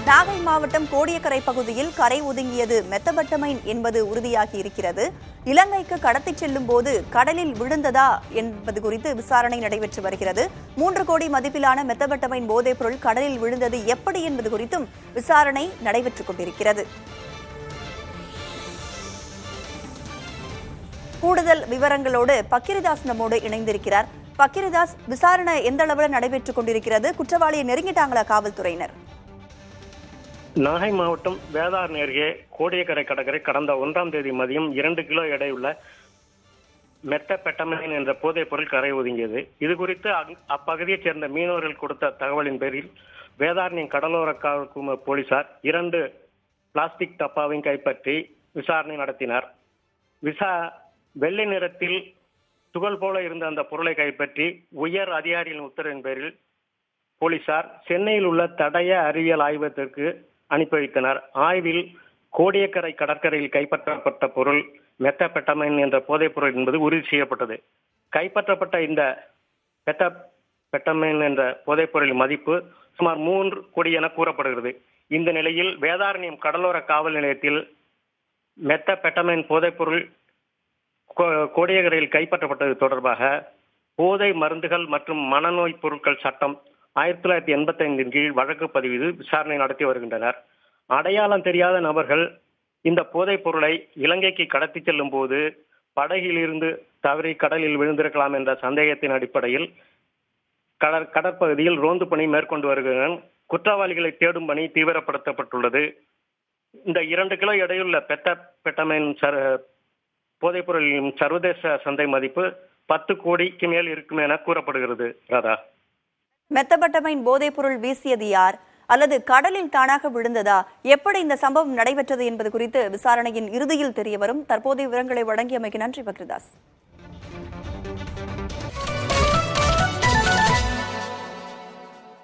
நாகை மாவட்டம் கோடியக்கரை பகுதியில் கரை ஒதுங்கியது மெத்தபட்டமைன் என்பது உறுதியாகி இருக்கிறது. இலங்கைக்கு கடத்திச் செல்லும் போது கடலில் விழுந்ததா என்பது குறித்து விசாரணை நடைபெற்று வருகிறது. 3 கோடி மதிப்பிலான மெத்தபட்டமைன் போதைப் பொருள் கடலில் விழுந்தது எப்படி என்பது குறித்தும் விசாரணை நடைபெற்றுக் கொண்டிருக்கிறது. கூடுதல் விவரங்களோடு பக்கிரிதாஸ் நம்மோடு இணைந்திருக்கிறார். பக்கிரிதாஸ், விசாரணை எந்த அளவில் நடைபெற்றுக் கொண்டிருக்கிறது? குற்றவாளியை நெருங்கிட்டாங்களா காவல்துறையினர்? நாகை மாவட்டம் வேதாரண்யம் அருகே கோடியக்கரை கடற்கரை கடந்த 1ஆம் தேதி மதியம் 2 கிலோ எடையுள்ள மெத்தபெட்டமைன் என்ற போதைப் பொருள் கரை ஒதுங்கியது. இது குறித்து அப்பகுதியைச் சேர்ந்த மீனவர்கள் கொடுத்த தகவலின் பேரில் வேதாரண்யம் கடலோர காவல் போலீசார் 2 பிளாஸ்டிக் டப்பாவையும் கைப்பற்றி விசாரணை நடத்தினார். வெள்ளை நிறத்தில் துகள் போல இருந்த அந்த பொருளை கைப்பற்றி உயர் அதிகாரிகளின் உத்தரவின் பேரில் போலீசார் சென்னையில் உள்ள தடய அறிவியல் ஆய்வகத்திற்கு அனுப்பி வைத்தனர். ஆய்வில் கோடியக்கரை கடற்கரையில் கைப்பற்றப்பட்ட பொருள் மெத்தபெட்டமைன் என்ற போதைப் பொருள் என்பது உறுதி செய்யப்பட்டது. கைப்பற்றப்பட்ட இந்த மெத்தபெட்டமைன் என்ற போதைப் பொருளின் மதிப்பு சுமார் 3 கோடி என கூறப்படுகிறது. இந்த நிலையில் வேதாரண்யம் கடலோர காவல் நிலையத்தில் மெத்தபெட்டமைன் போதைப் பொருள் கோடியக்கரையில் கைப்பற்றப்பட்டது தொடர்பாக போதை மருந்துகள் மற்றும் மனநோய் பொருட்கள் சட்டம் 1985 கீழ் வழக்கு பதிவு விசாரணை நடத்தி வருகின்றனர். அடையாளம் தெரியாத நபர்கள் இந்த போதைப் பொருளை இலங்கைக்கு கடத்தி செல்லும் போது படகில் இருந்து தவறி கடலில் விழுந்திருக்கலாம் என்ற சந்தேகத்தின் அடிப்படையில் கடற்பகுதியில் ரோந்து பணி மேற்கொண்டு வருகின்றனர். குற்றவாளிகளை தேடும் பணி தீவிரப்படுத்தப்பட்டுள்ளது. இந்த 2 கிலோ எடையுள்ள மெத்தபெட்டமைன் போதைப் பொருளின் சர்வதேச சந்தை மதிப்பு 10 கோடிக்கு மேல் இருக்கும் என கூறப்படுகிறது. ராதா, மெத்தபட்டமைன் போதைப் பொருள் வீசியது யார் அல்லது கடலில் தானாக விழுந்ததா, எப்படி இந்த சம்பவம் நடைபெற்றது என்பது குறித்து விசாரணையின் இறுதியில் தெரியவரும். தற்போதைய விவரங்களை வழங்கியமைக்கு நன்றி பக்ரிதாஸ்.